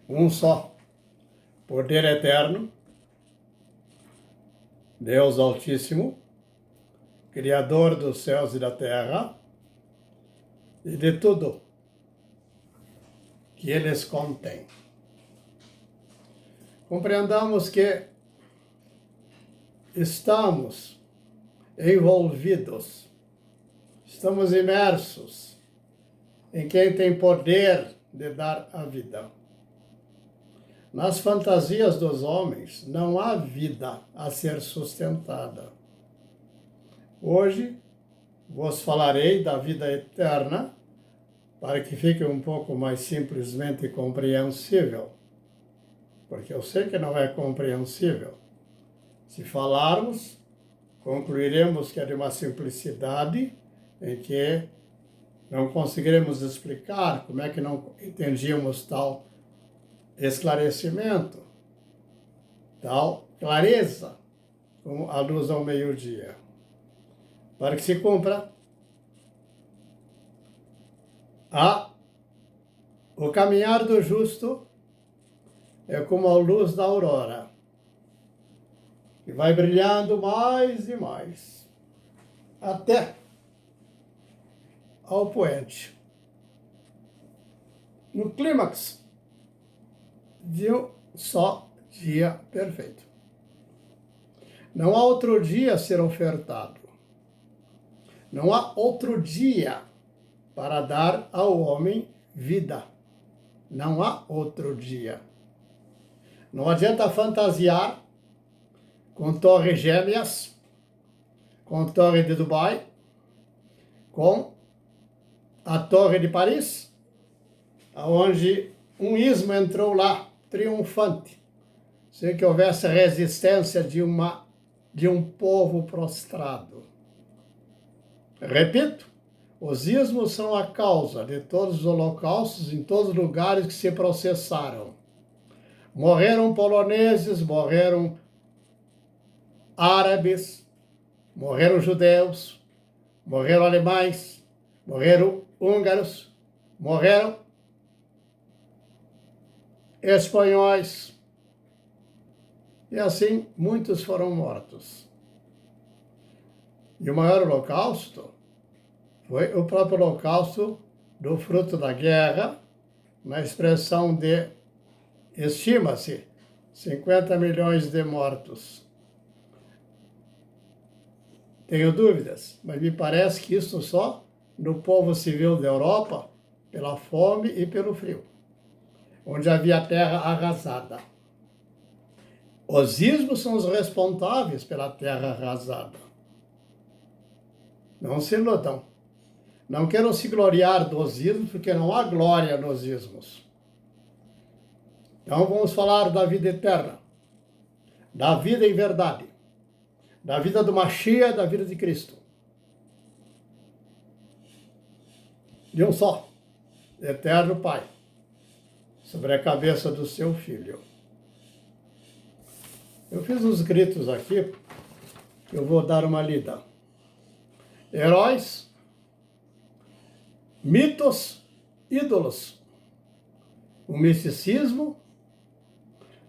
um só, poder eterno, Deus Altíssimo, Criador dos céus e da terra, e de tudo que eles contêm. Compreendamos que estamos envolvidos, estamos imersos em quem tem poder de dar a vida. Nas fantasias dos homens não há vida a ser sustentada. Hoje vos falarei da vida eterna para que fique um pouco mais simplesmente compreensível, porque eu sei que não é compreensível. Se falarmos, concluiremos que é de uma simplicidade em que não conseguiremos explicar como é que não entendíamos tal esclarecimento, tal clareza, como a luz ao meio-dia. Para que se cumpra o caminhar do justo é como a luz da aurora, que vai brilhando mais e mais, até ao poente. No clímax de um só dia perfeito. Não há outro dia a ser ofertado. Não há outro dia para dar ao homem vida. Não há outro dia. Não adianta fantasiar com torres gêmeas, com a torre de Dubai, com a torre de Paris, onde um ismo entrou lá, triunfante, sem que houvesse resistência de um povo prostrado. Repito, os ismos são a causa de todos os holocaustos em todos os lugares que se processaram. Morreram poloneses, morreram árabes, morreram judeus, morreram alemães, morreram húngaros, morreram espanhóis, e assim muitos foram mortos. E o maior holocausto foi o próprio holocausto do fruto da guerra, na expressão de, estima-se, 50 milhões de mortos. Tenho dúvidas, mas me parece que isso só no povo civil da Europa, pela fome e pelo frio, onde havia terra arrasada. Os ismos são os responsáveis pela terra arrasada. Não se iludam. Não quero se gloriar dos ismos, porque não há glória nos ismos. Então vamos falar da vida eterna, da vida em verdade, da vida do Mashiach, da vida de Cristo. De um só, eterno Pai, sobre a cabeça do seu Filho. Eu fiz uns gritos aqui, eu vou dar uma lida. Heróis, mitos, ídolos. O misticismo,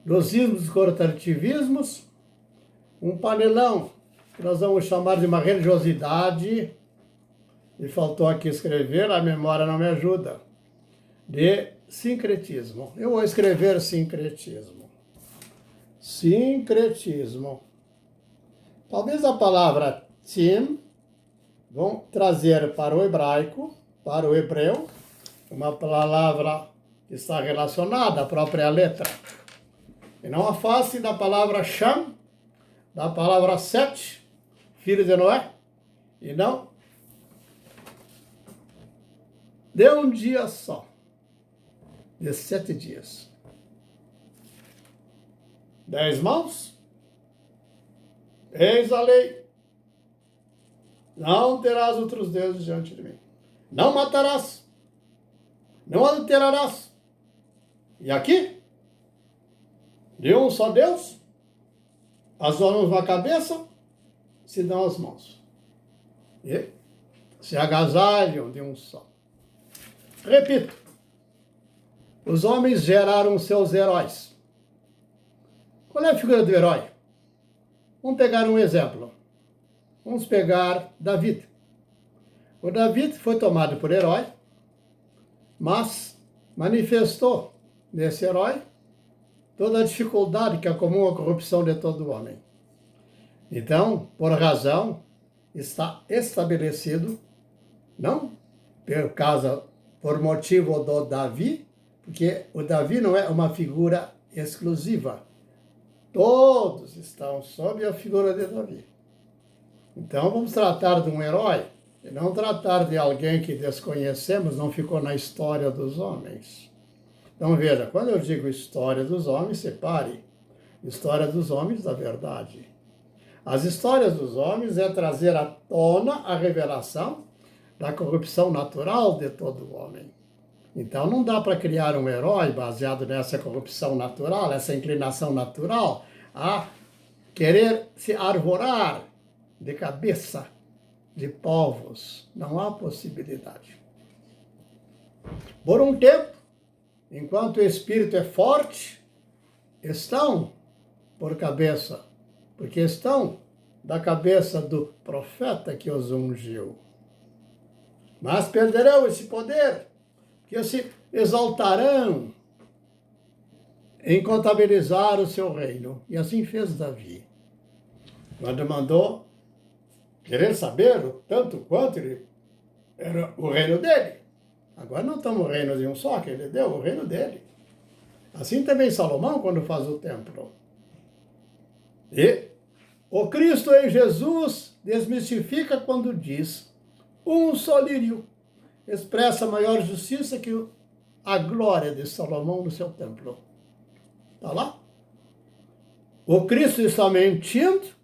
dos ismos corporativismos, um panelão que nós vamos chamar de uma religiosidade, e faltou aqui escrever, a memória não me ajuda, de sincretismo. Eu vou escrever sincretismo. Sincretismo. Talvez a palavra tim vão trazer para o hebraico, para o hebreu, uma palavra que está relacionada à própria letra. E não afaste da palavra Sham, da palavra Set, filho de Noé, e não de um dia só, de 7 dias. 10 mãos, eis a lei. Não terás outros deuses diante de mim. Não matarás. Não adulterarás. E aqui, de um só Deus, as mãos na cabeça, se dão as mãos. E se agasalham de um só. Repito, os homens geraram seus heróis. Qual é a figura do herói? Vamos pegar um exemplo. Vamos pegar David. O David foi tomado por herói, mas manifestou nesse herói toda a dificuldade que é comum à corrupção de todo homem. Então, por razão, está estabelecido, não por motivo do Davi, porque o Davi não é uma figura exclusiva. Todos estão sob a figura de Davi. Então, vamos tratar de um herói, e não tratar de alguém que desconhecemos, não ficou na história dos homens. Então, veja, quando eu digo história dos homens, separe história dos homens da verdade. As histórias dos homens é trazer à tona a revelação da corrupção natural de todo homem. Então, não dá para criar um herói baseado nessa corrupção natural, essa inclinação natural a querer se arvorar de cabeça de povos. Não há possibilidade. Por um tempo, enquanto o espírito é forte, estão por cabeça, porque estão da cabeça do profeta que os ungiu. Mas perderão esse poder, que se exaltarão em contabilizar o seu reino. E assim fez Davi. Quando mandou querer saber o tanto quanto ele era o reino dele. Agora não estamos no reino de um só, que ele deu o reino dele. Assim também Salomão, quando faz o templo. E o Cristo em Jesus desmistifica quando diz: um só lírio expressa maior justiça que a glória de Salomão no seu templo. Está lá? O Cristo está mentindo.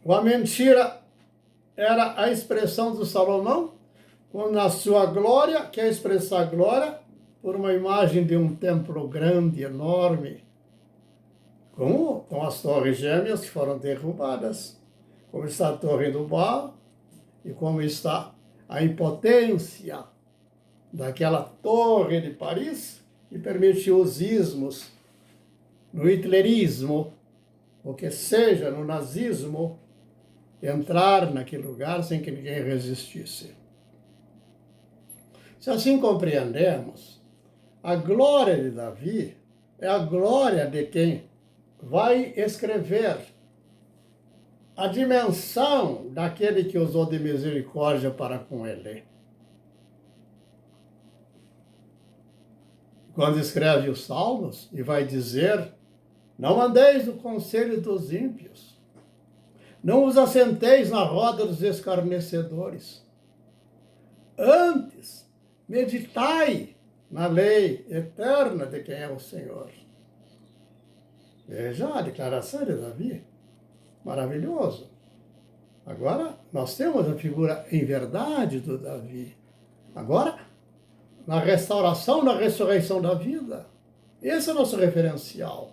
A mentira era a expressão do Salomão, quando na sua glória, quer expressar glória por uma imagem de um templo grande, enorme, como com as torres gêmeas que foram derrubadas, como está a torre do Baal e como está a impotência daquela torre de Paris que permitiu os ismos no hitlerismo, ou que seja, no nazismo, entrar naquele lugar sem que ninguém resistisse. Se assim compreendemos, a glória de Davi é a glória de quem vai escrever a dimensão daquele que usou de misericórdia para com ele. Quando escreve os Salmos e vai dizer: não andeis no conselho dos ímpios, não vos assenteis na roda dos escarnecedores. Antes, meditai na lei eterna de quem é o Senhor. Veja a declaração de Davi. Maravilhoso. Agora, nós temos a figura em verdade do Davi. Agora, na restauração, na ressurreição da vida. Esse é o nosso referencial.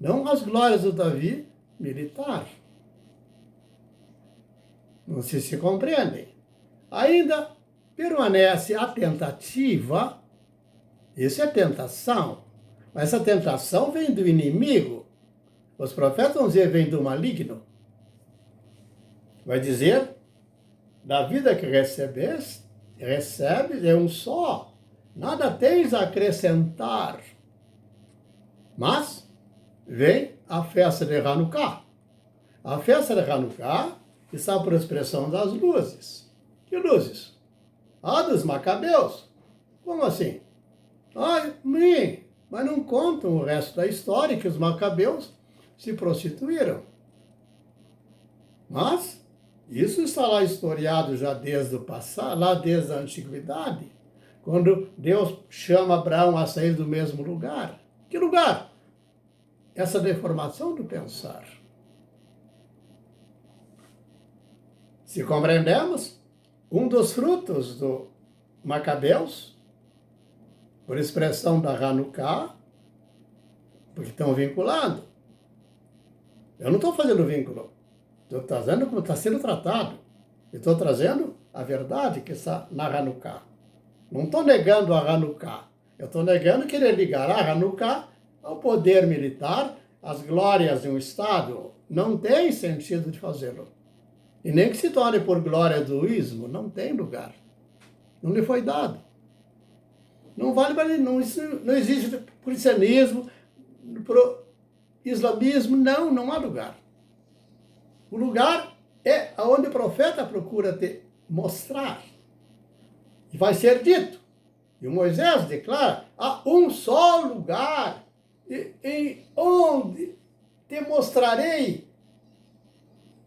Não as glórias do Davi militar. Não sei se compreendem. Ainda permanece a tentativa. Isso é tentação. Mas essa tentação vem do inimigo. Os profetas vão dizer, vem do maligno. Vai dizer, da vida que recebes é um só. Nada tens a acrescentar. Mas vem a festa de Hanukkah. A festa de Hanukkah está por expressão das luzes. Que luzes? Ah, dos Macabeus. Como assim? Mas não contam o resto da história, que os Macabeus se prostituíram. Mas isso está lá historiado já desde o passado, lá desde a antiguidade, quando Deus chama Abraão a sair do mesmo lugar. Que lugar? Essa deformação do pensar. Se compreendemos, um dos frutos do Macabeus, por expressão da Hanukkah, porque estão vinculando. Eu não estou fazendo vínculo. Estou trazendo como está sendo tratado. Estou trazendo a verdade que está na Hanukkah. Não estou negando a Hanukkah. Eu estou negando que ele ligará Hanukkah ao poder militar, às glórias de um Estado. Não tem sentido de fazê-lo. E nem que se torne por glória do ismo, não tem lugar. Não lhe foi dado. Não vale para ele, não existe cristianismo, pro islamismo, não há lugar. O lugar é onde o profeta procura te mostrar. E vai ser dito. E o Moisés declara, há um só lugar em onde te mostrarei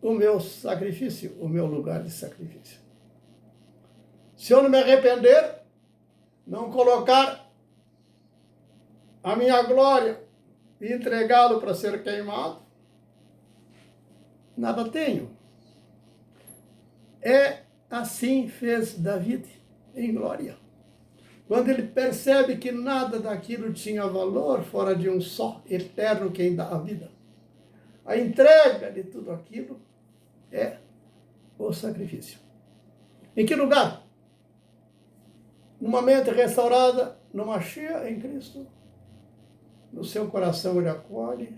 o meu sacrifício, o meu lugar de sacrifício. Se eu não me arrepender, não colocar a minha glória e entregá-lo para ser queimado, nada tenho. É assim fez David em glória. Quando ele percebe que nada daquilo tinha valor fora de um só eterno quem dá a vida. A entrega de tudo aquilo é o sacrifício. Em que lugar? Numa mente restaurada, numa cheia em Cristo, no seu coração ele acolhe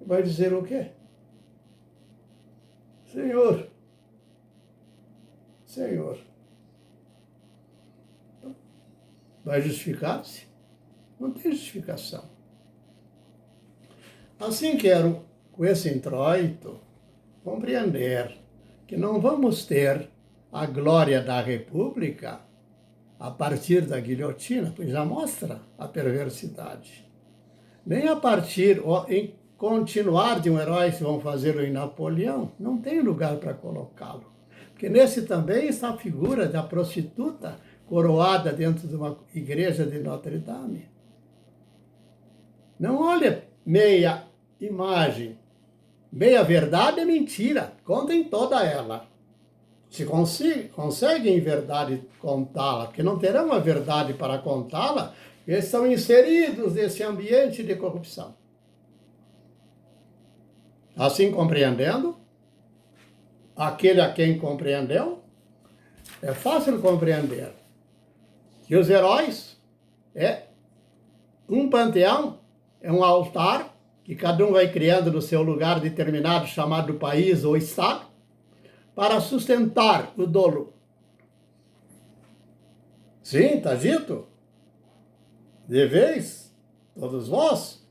e vai dizer o quê? Senhor, Senhor. Vai justificar-se? Não tem justificação. Assim quero, com esse introito, compreender que não vamos ter a glória da República a partir da guilhotina, pois já mostra a perversidade. Nem a partir, em continuar de um herói, se vão fazê-lo em Napoleão, não tem lugar para colocá-lo. Porque nesse também está a figura da prostituta coroada dentro de uma igreja de Notre Dame. Não olha meia imagem. Meia verdade é mentira. Contem toda ela. Se conseguem em verdade contá-la, porque não terão a verdade para contá-la, eles são inseridos nesse ambiente de corrupção. Assim compreendendo, aquele a quem compreendeu, é fácil compreender que os heróis é um panteão, é um altar que cada um vai criando no seu lugar determinado, chamado país ou estado, para sustentar o dolo. Sim, está dito. Deveis, todos vós,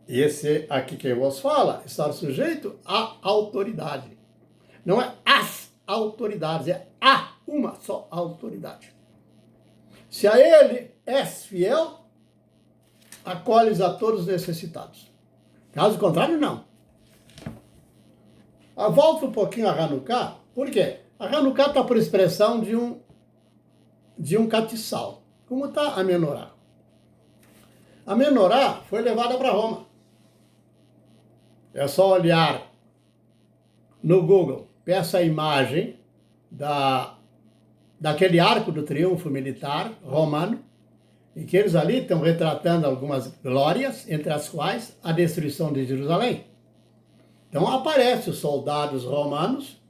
e esse aqui quem vos fala, estar sujeito à autoridade. Não é as autoridades, é a uma só autoridade. Se a ele és fiel, acolhes a todos os necessitados. Caso contrário, não. Volto um pouquinho a Hanukkah, por quê? A Hanukkah está por expressão de um catiçal, como está a Menorá. A Menorá foi levada para Roma. É só olhar no Google, peça a imagem daquele arco do triunfo militar romano, em que eles ali estão retratando algumas glórias, entre as quais a destruição de Jerusalém. Então aparecem os soldados romanos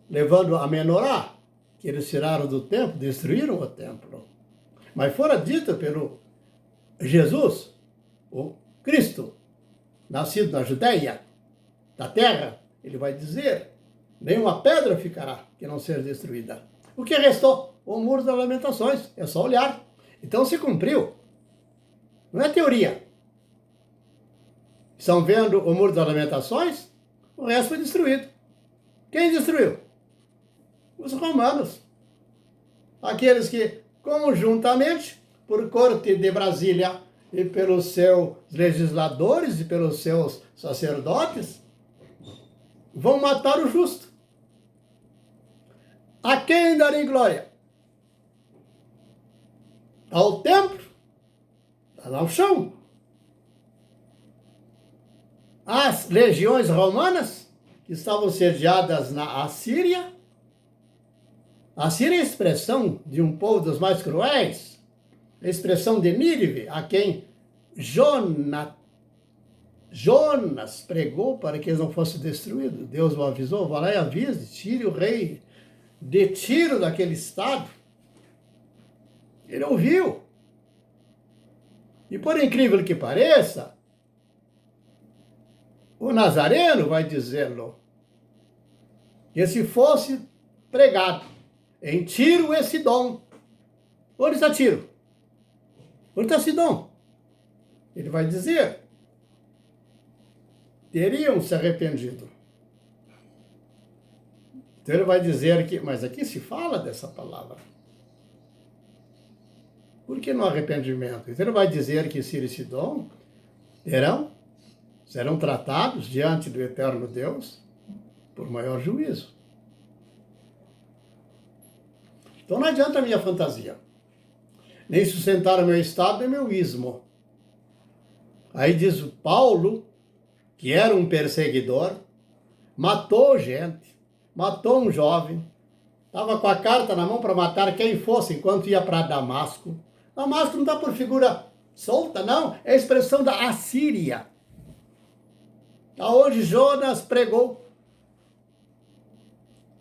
levando a Menorá, que eles tiraram do templo, destruíram o templo. Mas fora dito pelo Jesus, o Cristo, nascido na Judeia, da terra, ele vai dizer, nenhuma pedra ficará que não seja destruída. O que restou? O Muro das Lamentações. É só olhar. Então se cumpriu. Não é teoria. Estão vendo o Muro das Lamentações? O resto foi destruído. Quem destruiu? Os romanos. Aqueles que, conjuntamente, por corte de Brasília e pelos seus legisladores e pelos seus sacerdotes, vão matar o justo. A quem darei glória? Ao templo? Ao chão? As legiões romanas, que estavam sediadas na Assíria? A Síria é a expressão de um povo dos mais cruéis, a expressão de Nínive, a quem Jonas pregou para que eles não fossem destruídos. Deus o avisou, vá lá e avise, tire o rei de Tiro daquele estado. Ele ouviu. E por incrível que pareça, o Nazareno vai dizê-lo, que se fosse pregado em Tiro e Sidom, onde está Tiro? Onde está Sidom? Ele vai dizer, teriam se arrependido. Então ele vai dizer que, mas aqui se fala dessa palavra. Por que no arrependimento? Então ele vai dizer que Tiro e Sidom serão tratados diante do eterno Deus por maior juízo. Então não adianta a minha fantasia, nem sustentar o meu estado e meu ismo. Aí diz o Paulo, que era um perseguidor, matou gente, matou um jovem, estava com a carta na mão para matar quem fosse enquanto ia para Damasco. Damasco não está por figura solta, não, é a expressão da Assíria, aonde Jonas pregou.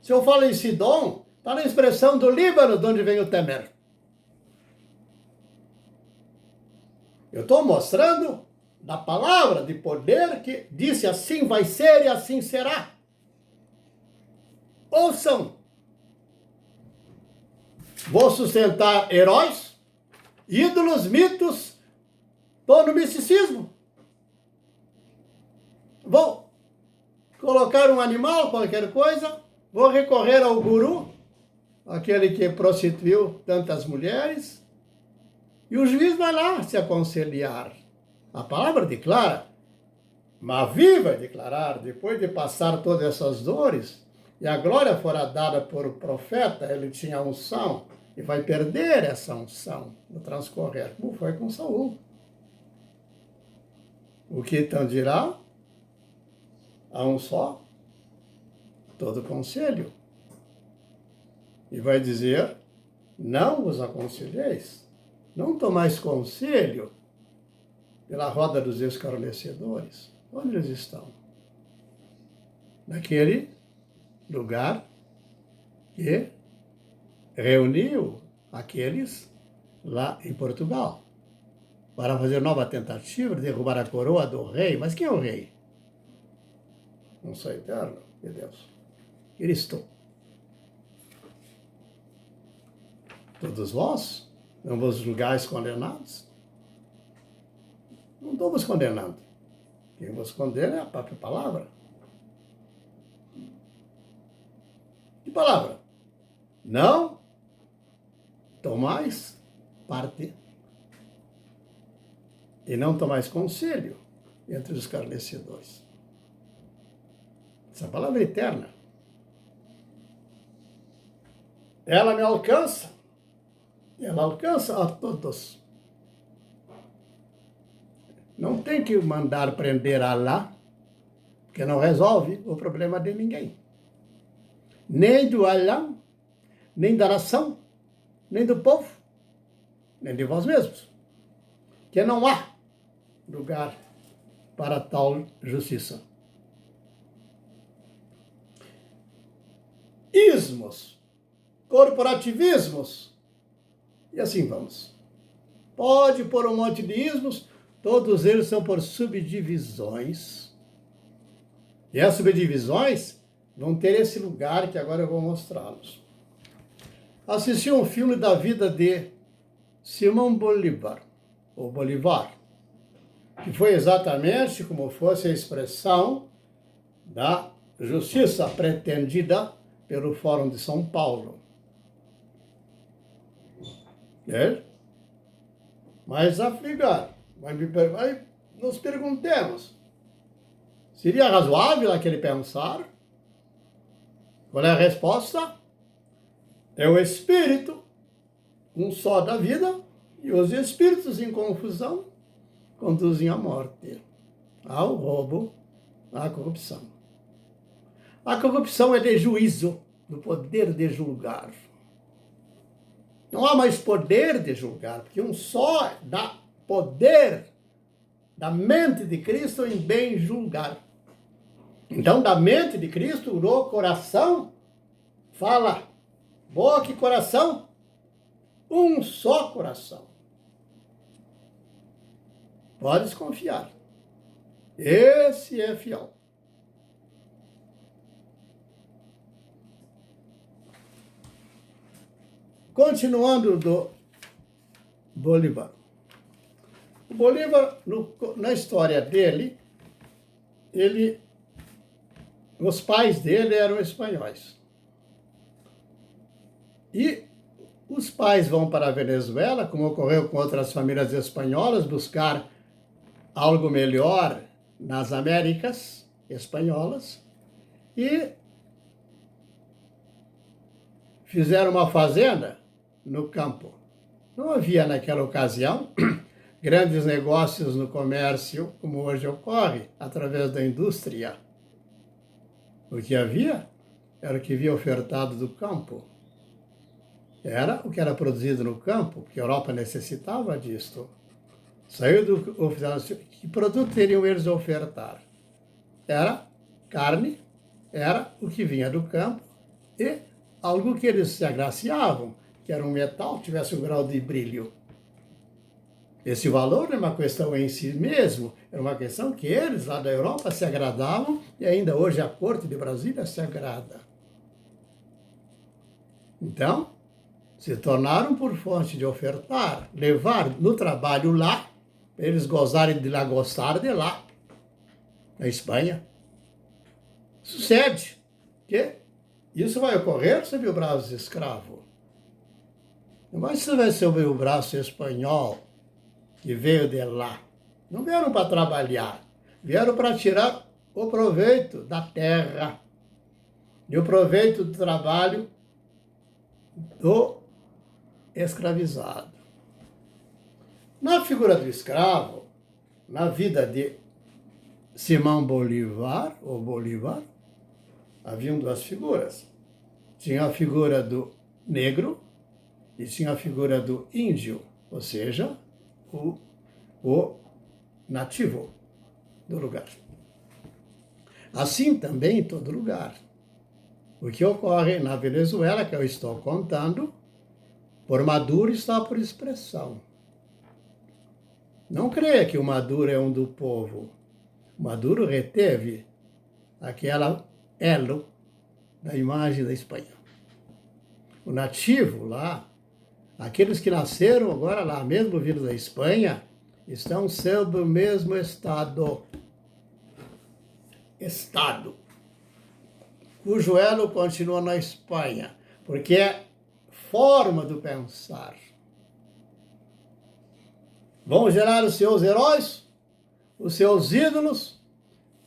Se eu falo em Sidom, está na expressão do Líbano, de onde vem o Temer. Eu estou mostrando da palavra de poder que disse assim vai ser e assim será. Ouçam. Vou sustentar heróis, ídolos, mitos, estou no misticismo. Vou colocar um animal, qualquer coisa, vou recorrer ao guru, aquele que prostituiu tantas mulheres, e o juiz vai lá se aconselhar. A palavra declara, Mavi vai declarar, depois de passar todas essas dores, e a glória fora dada por o profeta, ele tinha unção, e vai perder essa unção no transcorrer, como foi com Saul. O que então dirá? A um só, todo conselho. E vai dizer, não vos aconselheis, não tomais conselho pela roda dos escarnecedores. Onde eles estão? Naquele lugar que reuniu aqueles lá em Portugal para fazer nova tentativa de derrubar a coroa do rei. Mas quem é o rei? Não sou eterno de Deus. Cristo. Todos vós não vos julgais condenados? Não estou vos condenando. Quem vos condena é a própria palavra. Que palavra? Não tomais parte e não tomais conselho entre os escarnecedores. Essa palavra é eterna. Ela me alcança. Ela alcança a todos. Não tem que mandar prender Alá, porque não resolve o problema de ninguém. Nem do Alá, nem da nação, nem do povo, nem de vós mesmos. Que não há lugar para tal justiça. Ismos, corporativismos, e assim vamos. Pode pôr um monte de ismos, todos eles são por subdivisões. E as subdivisões vão ter esse lugar que agora eu vou mostrá-los. Assisti um filme da vida de Simão Bolívar, ou Bolivar, que foi exatamente como fosse a expressão da justiça pretendida pelo Fórum de São Paulo. Mas nos perguntemos, seria razoável aquele pensar? Qual é a resposta? É o espírito, um só da vida, e os espíritos em confusão conduzem à morte, ao roubo, à corrupção. A corrupção é de juízo, do poder de julgar. Não há mais poder de julgar, porque um só dá poder da mente de Cristo em bem julgar. Então, da mente de Cristo, no coração, fala, boca e coração, um só coração. Pode desconfiar. Esse é fiel. Continuando do Bolívar. O Bolívar, na história dele, os pais dele eram espanhóis. E os pais vão para a Venezuela, como ocorreu com outras famílias espanholas, buscar algo melhor nas Américas espanholas e fizeram uma fazenda no campo. Não havia naquela ocasião grandes negócios no comércio como hoje ocorre através da indústria. O que havia era o que havia ofertado do campo. Era o que era produzido no campo, porque a Europa necessitava disto. Saiu do oficial. Que produto teriam eles a ofertar? Era carne, era o que vinha do campo e algo que eles se agraciavam, que era um metal que tivesse um grau de brilho. Esse valor não é uma questão em si mesmo, era uma questão que eles lá da Europa se agradavam e ainda hoje a corte de Brasília se agrada. Então, se tornaram por fonte de ofertar, levar no trabalho lá, para eles gozarem de lá, gostar de lá, na Espanha. Sucede que isso vai ocorrer sob o braço escravo. Mas isso vai ser sob o braço espanhol, que veio de lá. Não vieram para trabalhar, vieram para tirar o proveito da terra e o proveito do trabalho do escravizado. Na figura do escravo, na vida de Simão Bolívar, ou Bolívar, haviam duas figuras. Tinha a figura do negro e tinha a figura do índio, ou seja, o nativo do lugar. Assim também em todo lugar. O que ocorre na Venezuela, que eu estou contando, por Maduro está por expressão. Não creia que o Maduro é um do povo. O Maduro reteve aquela elo da imagem da Espanha. O nativo lá, aqueles que nasceram agora lá, mesmo vindo da Espanha, estão sob o mesmo estado, cujo elo continua na Espanha, porque é forma do pensar. Vão gerar os seus heróis, os seus ídolos,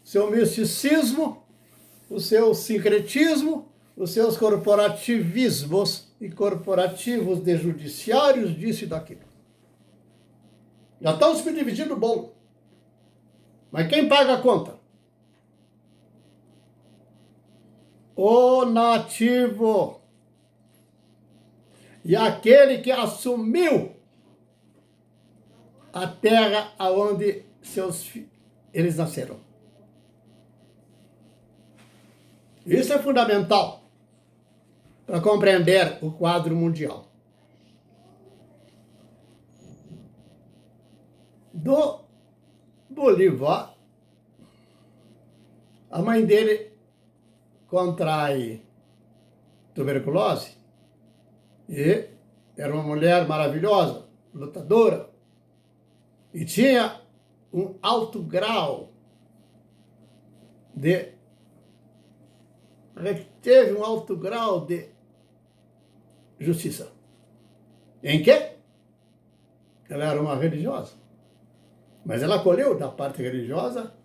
o seu misticismo, o seu sincretismo, os seus corporativismos e corporativos de judiciários, disso e daquilo. Já estão se dividindo o bolo. Mas quem paga a conta? O nativo. E aquele que assumiu a terra aonde eles nasceram. Isso é fundamental para compreender o quadro mundial. Do Bolívar, a mãe dele contrai tuberculose e era uma mulher maravilhosa, lutadora, e tinha um alto grau teve um alto grau de justiça. Em que? Ela era uma religiosa. Mas ela acolheu, da parte religiosa,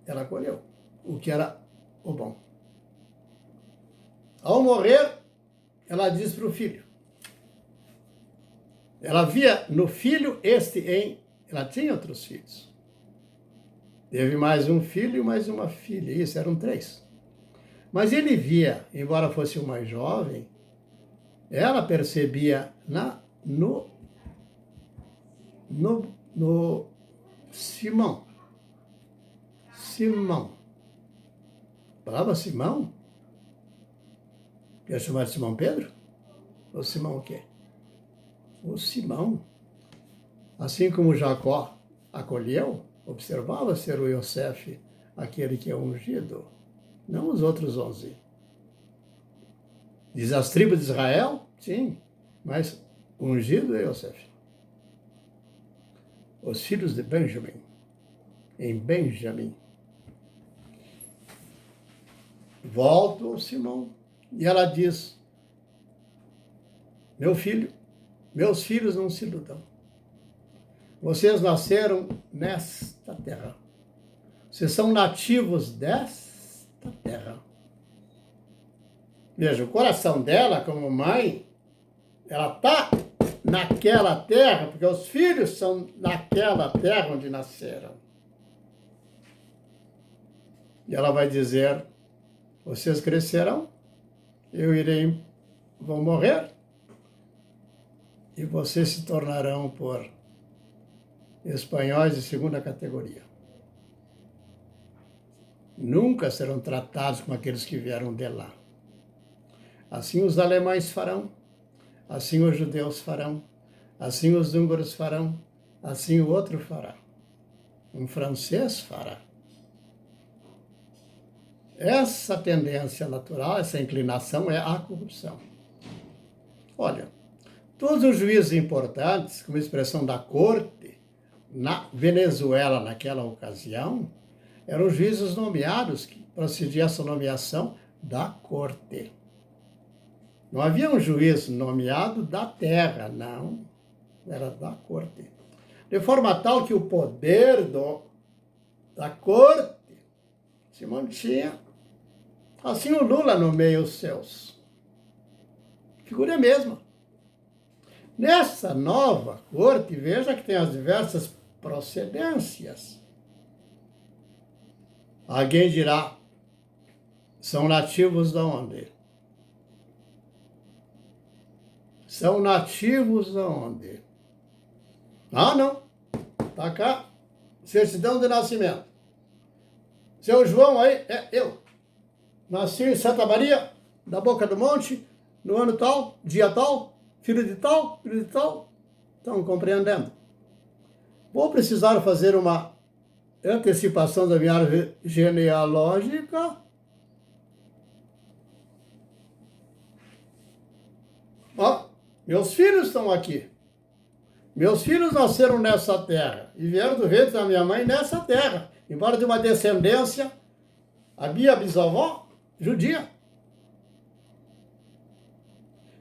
ela acolheu o que era o bom. Ao morrer, ela diz para o filho. Ela via no filho ela tinha outros filhos. Teve mais um filho e mais uma filha. Isso, eram 3. Mas ele via, embora fosse o mais jovem, ela percebia no Simão. A palavra Simão? Quer chamar de Simão Pedro? Ou Simão o quê? O Simão. Assim como Jacó acolheu, observava ser o Yosef aquele que é ungido, não os outros 11. Diz as tribos de Israel, sim, mas ungido é Yosef. Os filhos de Benjamim, em Benjamim. Volto ao Simão, e ela diz, meu filho, meus filhos não se iludam. Vocês nasceram nesta terra. Vocês são nativos desta terra. Veja, o coração dela, como mãe, ela está naquela terra, porque os filhos são naquela terra onde nasceram. E ela vai dizer, vocês crescerão, vão morrer, e vocês se tornarão por espanhóis de segunda categoria. Nunca serão tratados como aqueles que vieram de lá. Assim os alemães farão, assim os judeus farão, assim os húngaros farão, assim o outro fará. Um francês fará. Essa tendência natural, essa inclinação é a corrupção. Olha, todos os juízes importantes, como expressão da corte, na Venezuela, naquela ocasião, eram juízes nomeados que procediam essa nomeação da corte. Não havia um juiz nomeado da terra, não. Era da corte. De forma tal que o poder da corte se mantinha. Assim o Lula nomeia os seus. Figura a mesma. Nessa nova corte, veja que tem as diversas procedências. Alguém dirá, são nativos de onde? São nativos de onde? Ah, não. Tá cá. Certidão de nascimento. Seu João aí, é eu. Nasci em Santa Maria, da Boca do Monte, no ano tal, dia tal, filho de tal, filho de tal. Estão compreendendo? Vou precisar fazer uma antecipação da minha árvore genealógica. Ó, meus filhos estão aqui. Meus filhos nasceram nessa terra e vieram do ventre da minha mãe nessa terra, embora de uma descendência, a minha bisavó, judia.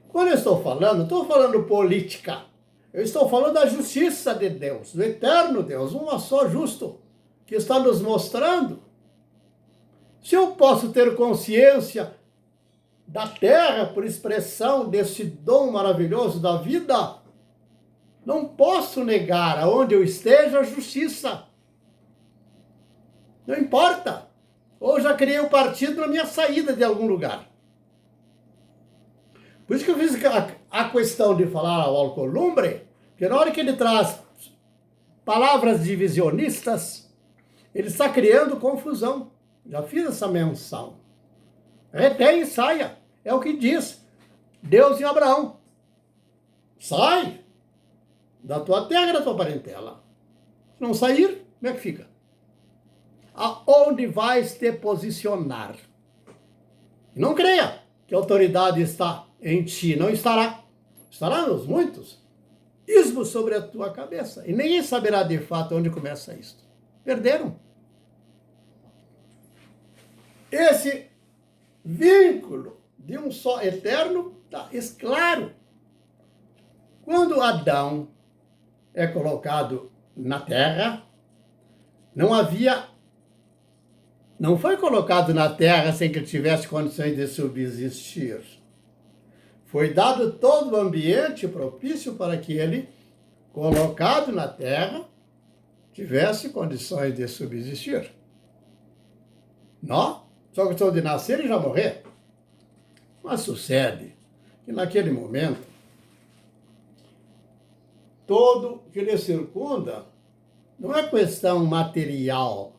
Quando eu estou falando, não estou falando política. Eu estou falando da justiça de Deus, do eterno Deus, um só justo, que está nos mostrando. Se eu posso ter consciência da terra por expressão desse dom maravilhoso da vida, não posso negar aonde eu esteja a justiça. Não importa. Ou já criei um partido na minha saída de algum lugar. Por isso que eu fiz a questão de falar ao Alcolumbre, que na hora que ele traz palavras divisionistas, ele está criando confusão. Já fiz essa menção. Retém e saia. É o que diz Deus em Abraão. Sai da tua terra e da tua parentela. Se não sair, como é que fica? Aonde vais te posicionar? Não creia que a autoridade está em ti. Não estará. Estará nos muitos ismos sobre a tua cabeça. E ninguém saberá de fato onde começa isto. Perderam. Esse vínculo de um só eterno está claro. Quando Adão é colocado na terra, não foi colocado na terra sem que ele tivesse condições de subsistir. Foi dado todo o ambiente propício para que ele, colocado na terra, tivesse condições de subsistir. Não, só questão de nascer e já morrer. Mas sucede que naquele momento, todo que lhe circunda não é questão material.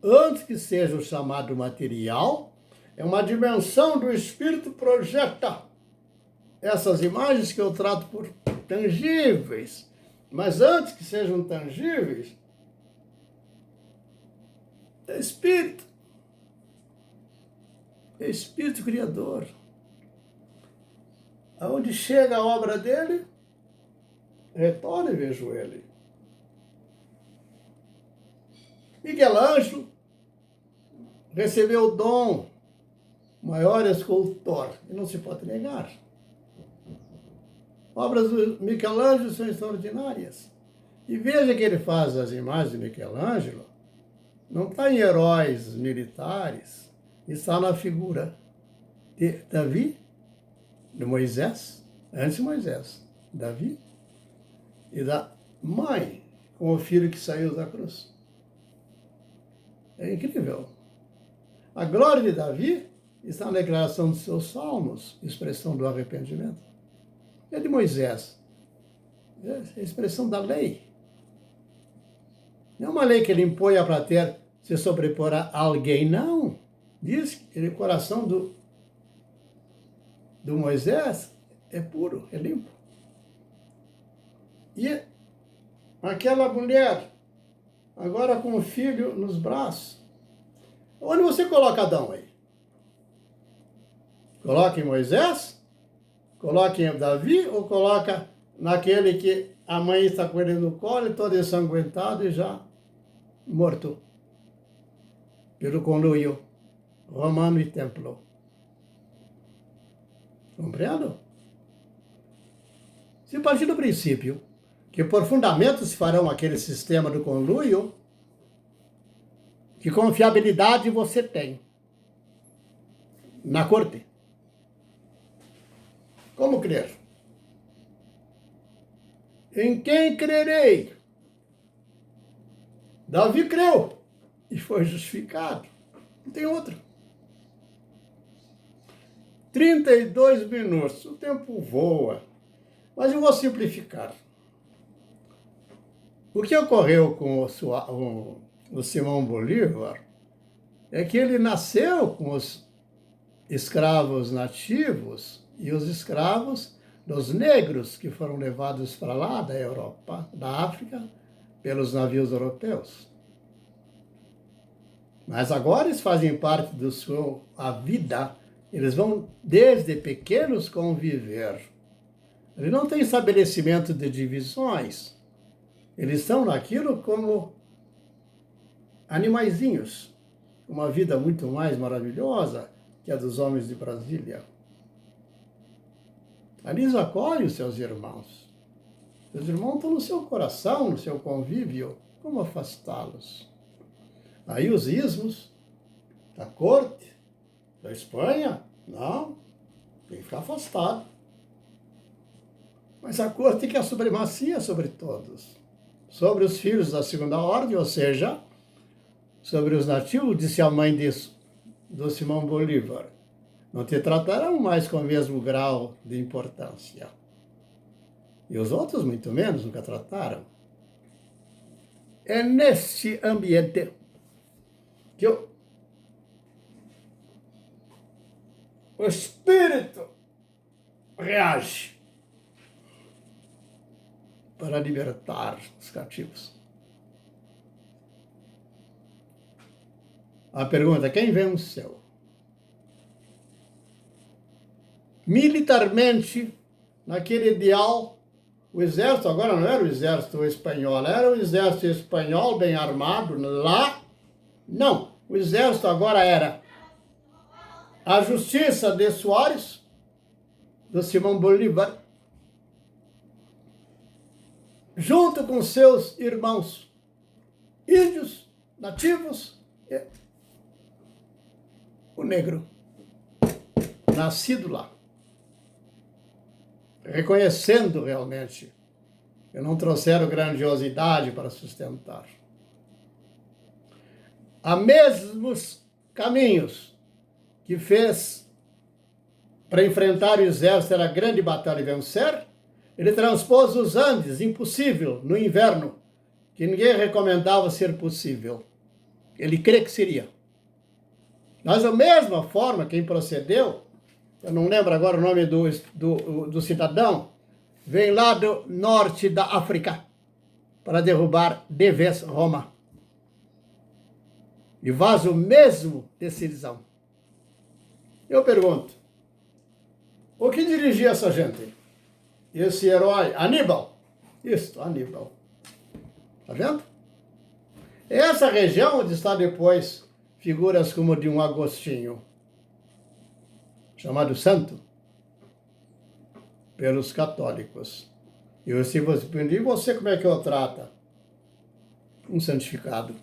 Antes que seja o chamado material, é uma dimensão do espírito projeta essas imagens que eu trato por tangíveis. Mas antes que sejam tangíveis, É Espírito. É Espírito Criador. Aonde chega a obra dele, retorno e vejo ele. Miguel Ângelo recebeu o dom, maior escultor, e não se pode negar. Obras do Michelangelo são extraordinárias. E veja que ele faz as imagens de Michelangelo, não está em heróis militares, está na figura de Davi, de Moisés, antes de Moisés, Davi, e da mãe com o filho que saiu da cruz. É incrível. A glória de Davi está na declaração dos seus salmos, expressão do arrependimento. É de Moisés, é a expressão da lei. Não é uma lei que ele impõe para ter, se sobrepor a alguém, não. Diz que o coração do Moisés é puro, é limpo. E aquela mulher, agora com o filho nos braços, onde você coloca Adão aí? Coloca em Moisés? Coloca em Davi? Ou coloca naquele que a mãe está com ele no colo, todo ensanguentado e já morto pelo conluio romano e templo? Compreendo? Se partir do princípio que por fundamento se farão aquele sistema do conluio, que confiabilidade você tem na corte? Como crer? Em quem crerei? Davi creu e foi justificado. Não tem outro. 32 minutos. O tempo voa. Mas eu vou simplificar. O que ocorreu com o Simão Bolívar é que ele nasceu com os escravos nativos e os escravos dos negros que foram levados para lá da Europa, da África, pelos navios europeus. Mas agora eles fazem parte da sua vida, eles vão desde pequenos conviver. Ele não tem estabelecimento de divisões. Eles estão naquilo como animaizinhos, uma vida muito mais maravilhosa que a dos homens de Brasília. Ali eles acolhem os seus irmãos. Os irmãos estão no seu coração, no seu convívio. Como afastá-los? Aí os ismos da corte, da Espanha, não, tem que ficar afastado. Mas a corte quer a supremacia sobre todos. Sobre os filhos da segunda ordem, ou seja, sobre os nativos, disse a mãe do Simão Bolívar, não te tratarão mais com o mesmo grau de importância. E os outros, muito menos, nunca trataram. É neste ambiente que o espírito reage para libertar os cativos. A pergunta, quem venceu? Militarmente, naquele ideal, o exército agora não era o exército espanhol, era o exército espanhol bem armado lá. Não, o exército agora era a justiça de Soares, do Simão Bolívar, junto com seus irmãos índios, nativos, e o negro, nascido lá, reconhecendo realmente que não trouxeram grandiosidade para sustentar. Há mesmos caminhos que fez para enfrentar o exército, era a grande batalha e vencer, ele transpôs os Andes, impossível, no inverno, que ninguém recomendava ser possível. Ele crê que seria. Mas da mesma forma, quem procedeu, eu não lembro agora o nome do cidadão, vem lá do norte da África para derrubar de vez Roma. e faz a mesma decisão. Eu pergunto, o que dirigia essa gente? Esse herói, Aníbal? Isto, Aníbal. Está vendo? É essa região onde está depois figuras como de um Agostinho, chamado santo, pelos católicos. E você como é que o trata? Um santificado.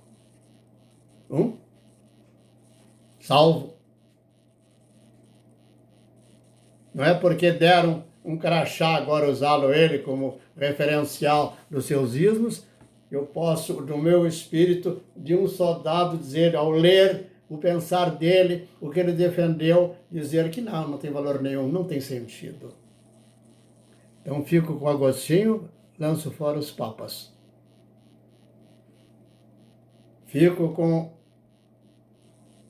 Salvo. Não é porque deram um crachá, agora usá-lo ele como referencial dos seus ismos, eu posso, do meu espírito, de um soldado, dizer, ao ler o pensar dele, o que ele defendeu, dizer que não tem valor nenhum, não tem sentido. Então fico com Agostinho, lanço fora os papas. Fico com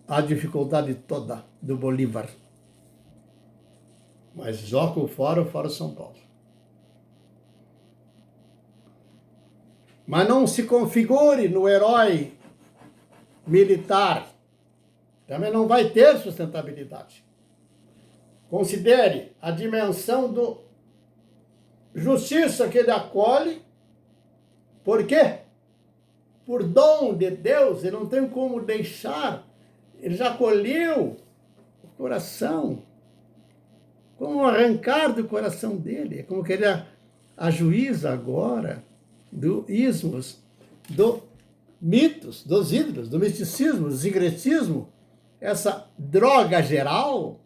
a dificuldade toda do Bolívar. Mas jogo fora São Paulo. Mas não se configure no herói militar. Também não vai ter sustentabilidade. Considere a dimensão do justiça que ele acolhe. Por quê? Por dom de Deus, ele não tem como deixar. Ele já acolheu o coração. Como arrancar do coração dele. É como querer a juíza agora do ismos, do mitos, dos ídolos, do misticismo, do sincretismo. Essa droga geral,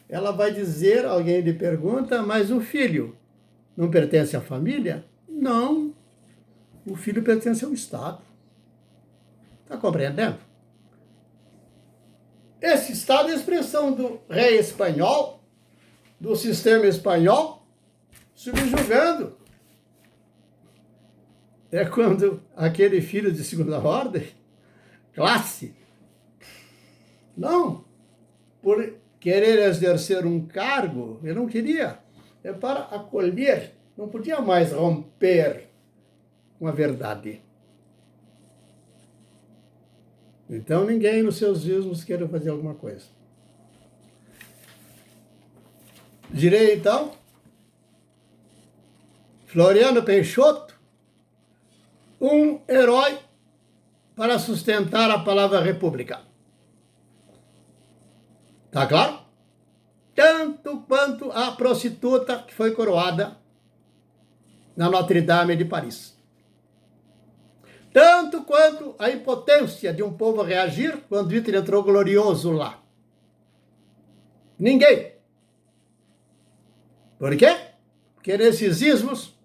ela vai dizer, alguém lhe pergunta, mas o filho não pertence à família? Não. O filho pertence ao Estado. Está compreendendo? Esse Estado é a expressão do rei espanhol, do sistema espanhol, subjugando. É quando aquele filho de segunda ordem, classe, não, por querer exercer um cargo, ele não queria, é para acolher, não podia mais romper com a verdade. Então ninguém nos seus ismos queira fazer alguma coisa. Direi então, Floriano Peixoto, um herói para sustentar a palavra república. Tá claro? Tanto quanto a prostituta que foi coroada na Notre Dame de Paris. Tanto quanto a impotência de um povo reagir quando Hitler entrou glorioso lá. Ninguém. Por quê? Porque nesses ismos,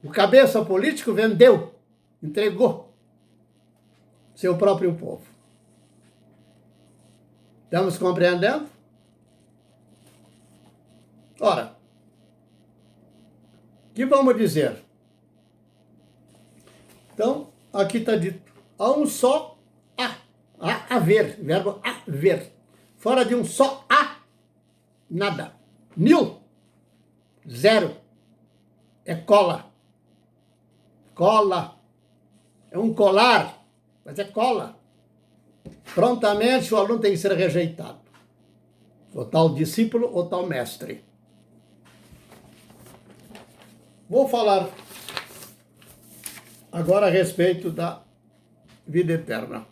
o cabeça político vendeu, entregou seu próprio povo. Estamos compreendendo? Ora, o que vamos dizer? Então, aqui está dito, há um só haver, verbo haver. Fora de um só nada. Nil, zero. É cola. Cola. É um colar, mas é cola. Prontamente o aluno tem que ser rejeitado. Ou tal discípulo ou tal mestre. Vou falar agora a respeito da vida eterna.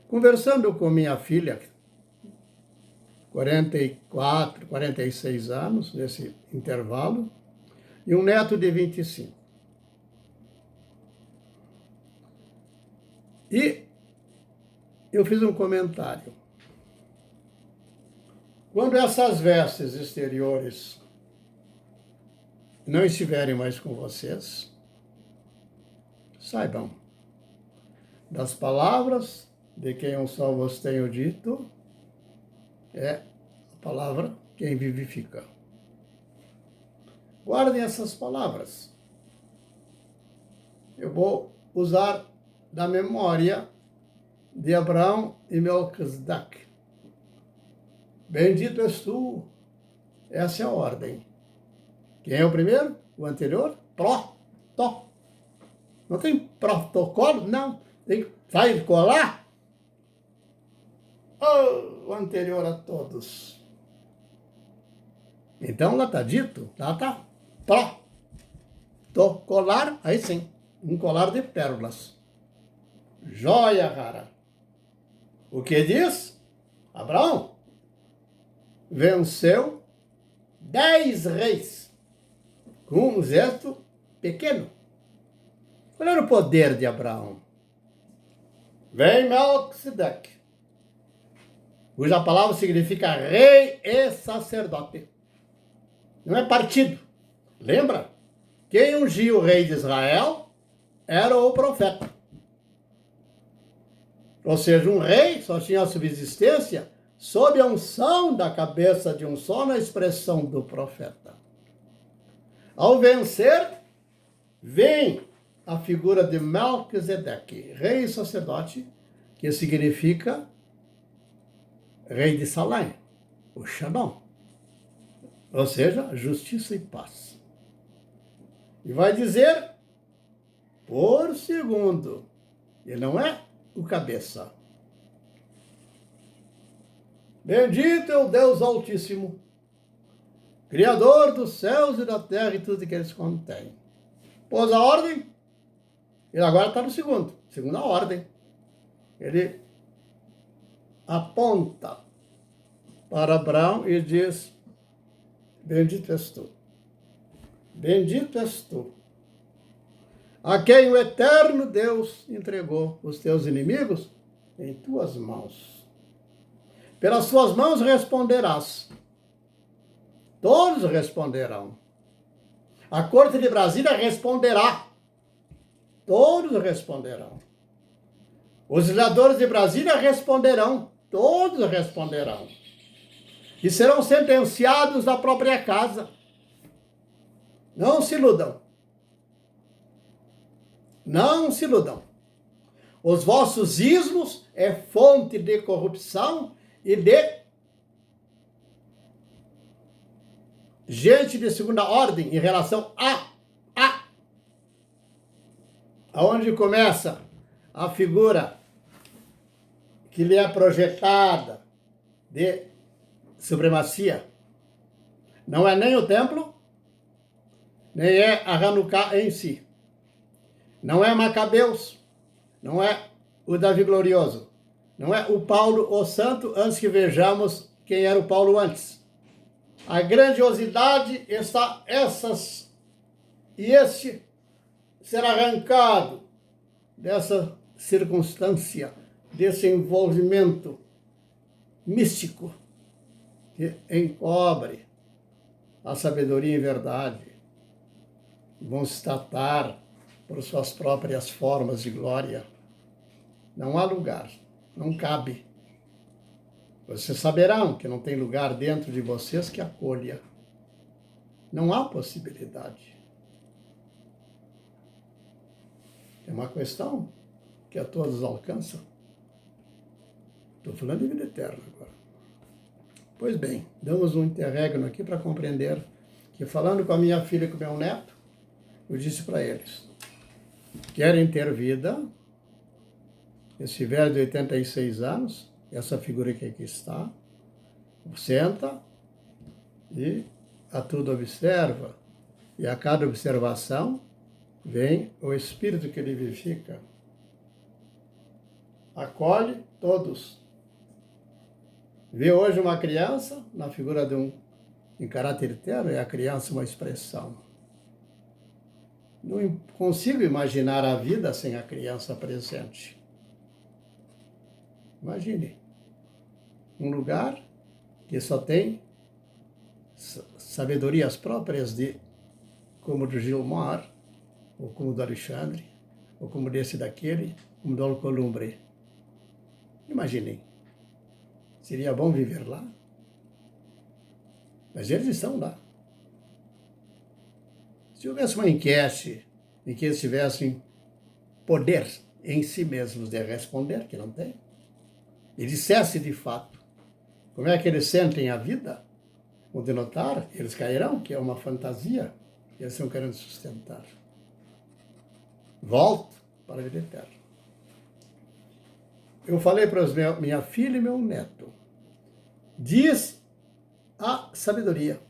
Conversando com minha filha, 44, 46 anos, nesse intervalo, e um neto de 25. E eu fiz um comentário. Quando essas vestes exteriores não estiverem mais com vocês, saibam, das palavras de quem eu só vos tenho dito, é a palavra quem vivifica. Guardem essas palavras. Eu vou usar da memória de Abraão e Melquisedeque. Bendito és tu. Essa é a ordem. Quem é o primeiro? O anterior? Não tem protocolo? Não. tem que sair de colar? Oh, o anterior a todos. Então lá está dito, lá está colar, aí sim, um colar de pérolas. Joia rara. O que diz? Abraão venceu 10 reis com um exército pequeno. Qual era o poder de Abraão? Vem Melquisedeque, cuja palavra significa rei e sacerdote. Não é partido. Lembra? Quem ungiu o rei de Israel era o profeta. Ou seja, um rei só tinha subsistência sob a unção da cabeça de um só na expressão do profeta. Ao vencer, vem a figura de Melquisedeque, rei e sacerdote, que significa rei de Salém, o Shalom. Ou seja, justiça e paz. E vai dizer, por segundo, ele não é o cabeça. Bendito é o Deus Altíssimo, Criador dos céus e da terra e tudo que eles contêm. Pôs a ordem, ele agora está no segunda ordem. Ele aponta para Abraão e diz, bendito és tu. Bendito és tu, a quem o eterno Deus entregou os teus inimigos em tuas mãos. Pelas suas mãos responderás. Todos responderão. A corte de Brasília responderá. Todos responderão. Os legisladores de Brasília responderão. Todos responderão. E serão sentenciados da própria casa. Não se iludam. Não se iludam. Os vossos ismos é fonte de corrupção e de gente de segunda ordem em relação aonde começa a figura que lhe é projetada de supremacia. Não é nem o templo, nem é a Hanukkah em si. Não é Macabeus, não é o Davi Glorioso, não é o Paulo o Santo, antes que vejamos quem era o Paulo antes. A grandiosidade está este será arrancado dessa circunstância, desse envolvimento místico que encobre a sabedoria e verdade. Vão se tratar por suas próprias formas de glória. Não há lugar, não cabe. Vocês saberão que não tem lugar dentro de vocês que acolha. Não há possibilidade. É uma questão que a todos alcança. Estou falando de vida eterna agora. Pois bem, damos um interregno aqui para compreender que, falando com a minha filha e com o meu neto, eu disse para eles, querem ter vida, esse velho de 86 anos, essa figura que aqui está, senta e a tudo observa, e a cada observação vem o Espírito que ele vivifica. Acolhe todos. Vê hoje uma criança, na figura de em caráter eterno, é a criança uma expressão. Não consigo imaginar a vida sem a criança presente. Imagine um lugar que só tem sabedorias próprias como do Gilmar, ou como do Alexandre, ou como desse daquele, como do Alcolumbre. Imaginem. Seria bom viver lá? Mas eles estão lá. Se houvesse uma enquete em que eles tivessem poder em si mesmos de responder, que não tem, e dissesse de fato como é que eles sentem a vida, ou de notar, eles cairão, que é uma fantasia que eles estão querendo sustentar. Volto para a vida eterna. eu falei para minha filha e meu neto, diz a sabedoria,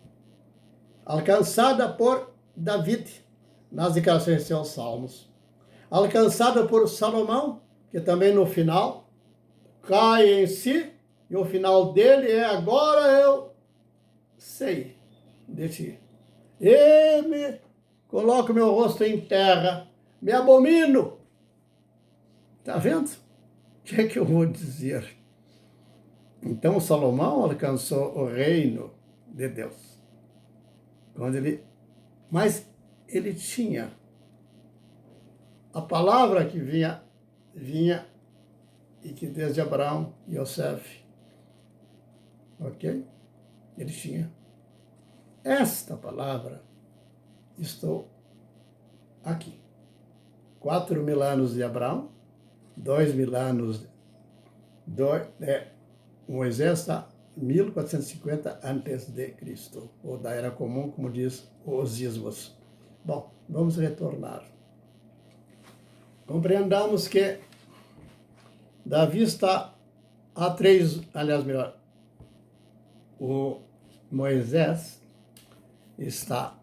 alcançada por David, nas declarações de seus salmos, alcançada por Salomão, que também no final cai em si, e o final dele é: agora eu sei de ti. E me coloco meu rosto em terra, me abomino. Está vendo? O que é que eu vou dizer? Então Salomão alcançou o reino de Deus. Mas ele tinha a palavra que vinha e que desde Abraão, Yosef, ok? Ele tinha. Esta palavra, estou aqui. 4.000 anos de Abraão, 2.000 anos de Moisés, está 1450 antes de Cristo, ou da Era Comum, como diz os ismos. Bom, vamos retornar. Compreendamos que Davi está o Moisés está,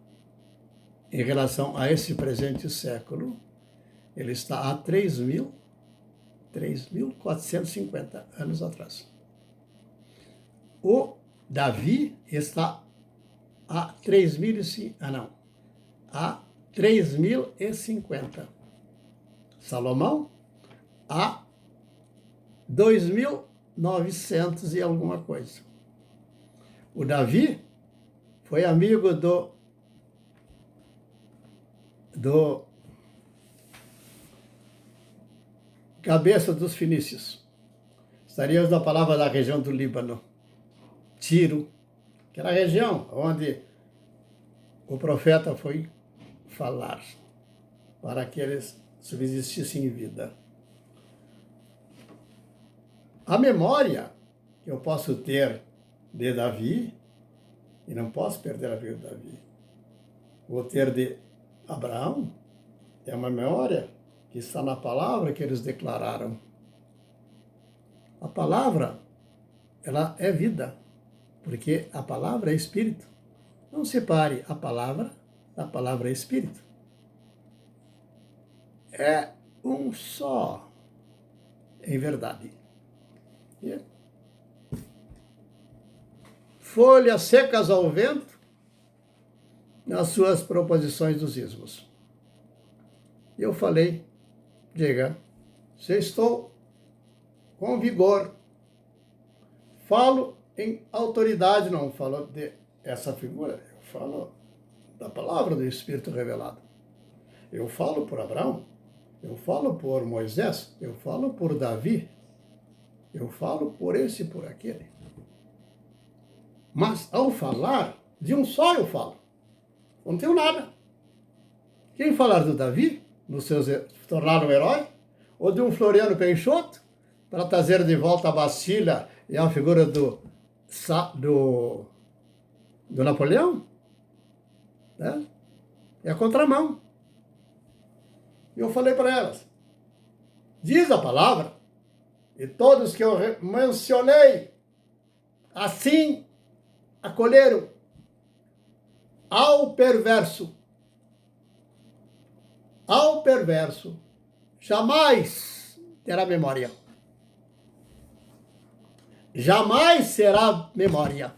em relação a esse presente século, ele está há 3.450 anos atrás. O Davi está há 3.050. Salomão há 2.900 e alguma coisa. O Davi foi amigo do cabeça dos fenícios. Estaríamos na palavra da região do Líbano, Tiro, que era a região onde o profeta foi falar para que eles subsistissem em vida. A memória que eu posso ter de Davi, e não posso perder a vida de Davi, vou ter de Abraão, é uma memória que está na palavra que eles declararam. A palavra, ela é vida, porque a palavra é espírito. Não separe a palavra da palavra espírito. É um só, em verdade. Folhas secas ao vento, nas suas proposições dos ismos. Eu falei, diga, se estou com vigor, falo em autoridade, não falo de essa figura, eu falo da palavra do Espírito revelado. Eu falo por Abraão, eu falo por Moisés, eu falo por Davi, eu falo por esse e por aquele. Mas ao falar, de um só eu falo. Não tenho nada. Quem falar do Davi, no seu tornar um herói, ou de um Floriano Peixoto, para trazer de volta a Bastilha e a figura do Napoleão, né? É a contramão. E eu falei para elas, diz a palavra, e todos que eu mencionei, assim acolheram ao perverso, jamais terá memória. Jamais será memória.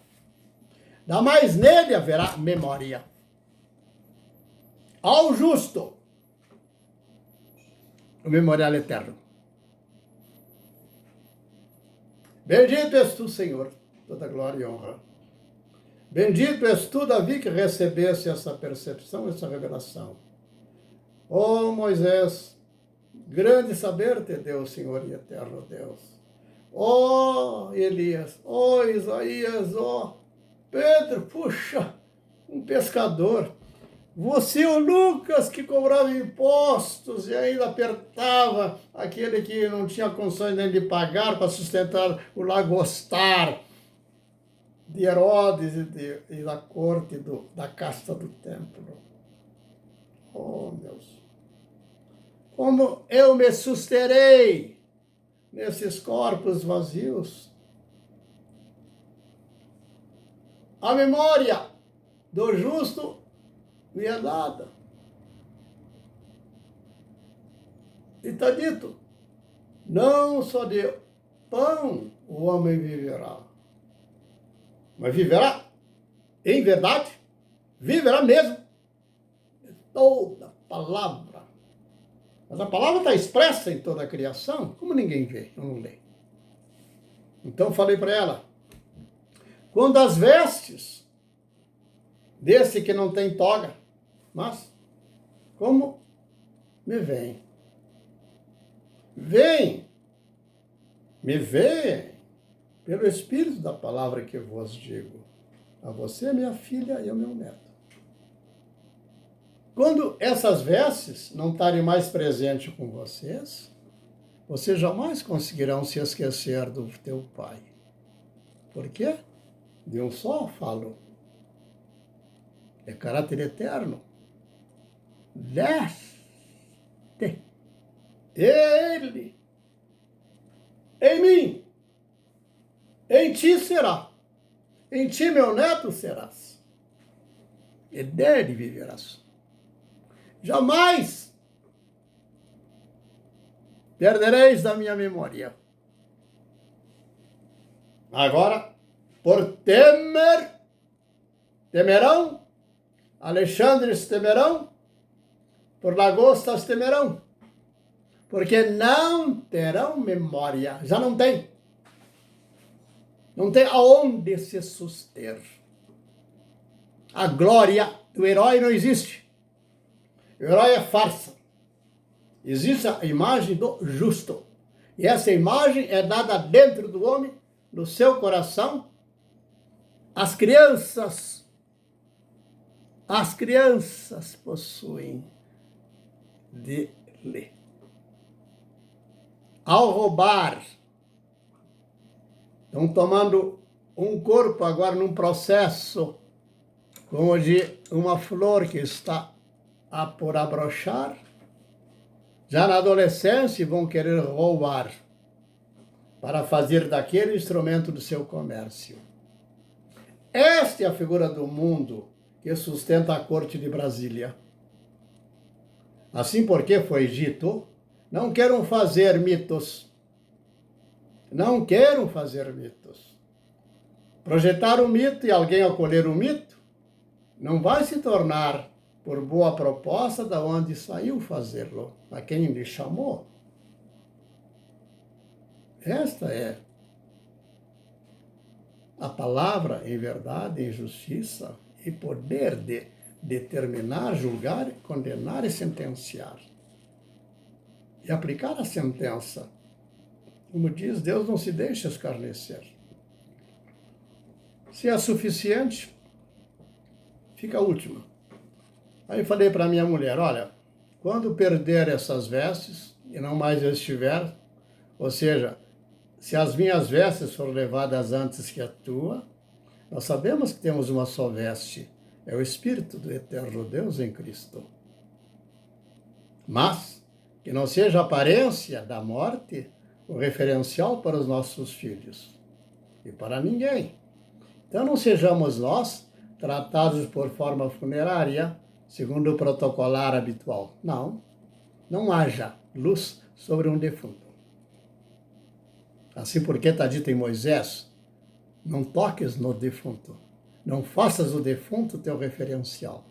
Jamais nele haverá memória. Ao justo, o memorial eterno. Bendito és tu, Senhor, toda glória e honra. Bendito és tu, Davi, que recebesse essa percepção, essa revelação. Ó Moisés, grande saber te deu, Senhor e eterno Deus. Ó Elias, ó Isaías, ó Pedro, puxa, um pescador. Você, o Lucas, que cobrava impostos e ainda apertava aquele que não tinha condições nem de pagar para sustentar o lagostar de Herodes e da corte da casta do templo. Oh, Deus! Como eu me susterei nesses corpos vazios. A memória do justo me é dada. E está dito, não só de pão o homem viverá, mas viverá, em verdade, viverá mesmo. Toda palavra. Mas a palavra está expressa em toda a criação, como ninguém vê, eu não leio. Então falei para ela, quando as vestes desse que não tem toga, mas como me vem, me vem pelo Espírito da palavra que vos digo, a você, minha filha, e ao meu neto. Quando essas vestes não estarem mais presentes com vocês, vocês jamais conseguirão se esquecer do teu Pai. Por quê? De um só falo. É caráter eterno. Deste. Ele. Em mim. Em ti será. Em ti, meu neto, serás. E dele viverás. Jamais perdereis da minha memória. Agora, por temerão, Alexandres temerão, por lagostas temerão, porque não terão memória, já não tem. Não tem aonde se suster. A glória do herói não existe. O herói é farsa. Existe a imagem do justo. E essa imagem é dada dentro do homem, no seu coração. As crianças possuem dele. Ao roubar, estão tomando um corpo agora num processo como de uma flor que está por abrochar. Já na adolescência vão querer roubar para fazer daquele instrumento do seu comércio. Esta é a figura do mundo que sustenta a corte de Brasília. Assim porque foi dito, não queiram fazer mitos. Não queiram fazer mitos. Projetar um mito e alguém acolher o mito não vai se tornar por boa proposta da onde saiu fazê-lo, a quem lhe chamou. Esta é a palavra em verdade, em justiça e poder de determinar, julgar, condenar e sentenciar. E aplicar a sentença. Como diz, Deus não se deixa escarnecer. Se é suficiente, fica a última. Aí falei para minha mulher, olha, quando perder essas vestes e não mais estiver, ou seja, se as minhas vestes foram levadas antes que a tua, nós sabemos que temos uma só veste, é o Espírito do Eterno Deus em Cristo. Mas que não seja a aparência da morte o referencial para os nossos filhos e para ninguém. Então não sejamos nós tratados por forma funerária, segundo o protocolar habitual. Não haja luz sobre um defunto. Assim porque está dito em Moisés, não toques no defunto, não faças o defunto teu referencial.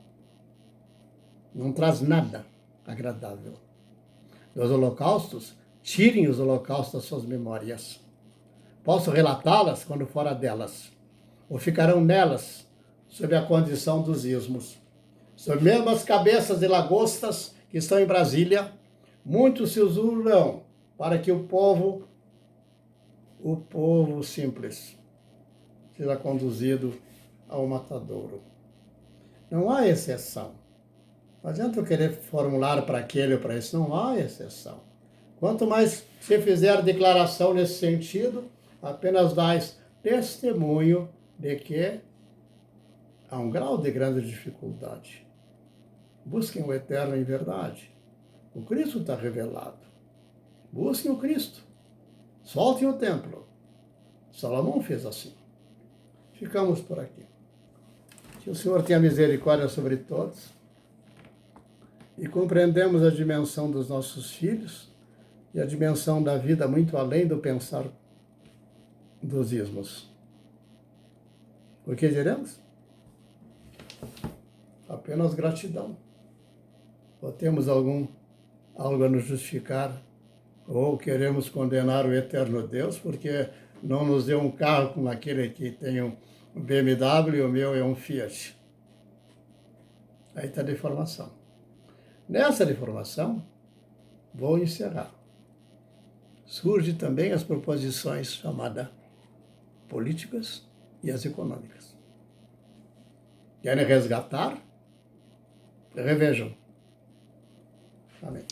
Não traz nada agradável. Dos holocaustos, tirem os holocaustos das suas memórias. Posso relatá-las quando fora delas, ou ficarão nelas, sob a condição dos ismos. Sob mesmo as cabeças de lagostas que estão em Brasília, muitos se usurão para que o povo simples, seja conduzido ao matadouro. Não há exceção. Não adianta eu querer formular para aquele ou para esse, não há exceção. Quanto mais você fizer declaração nesse sentido, apenas dás testemunho de que há um grau de grande dificuldade. Busquem o Eterno em verdade. O Cristo está revelado. Busquem o Cristo. Solte o templo. Salomão fez assim. Ficamos por aqui. Que o Senhor tenha misericórdia sobre todos e compreendemos a dimensão dos nossos filhos e a dimensão da vida muito além do pensar dos ismos. O que diremos? Apenas gratidão. Ou temos algo a nos justificar, ou queremos condenar o eterno Deus, porque não nos deu um carro como aquele que tem um BMW e o meu é um Fiat. Aí está a deformação. Nessa deformação, vou encerrar. Surgem também as proposições chamadas políticas e as econômicas. Querem resgatar? Revejam. Amém.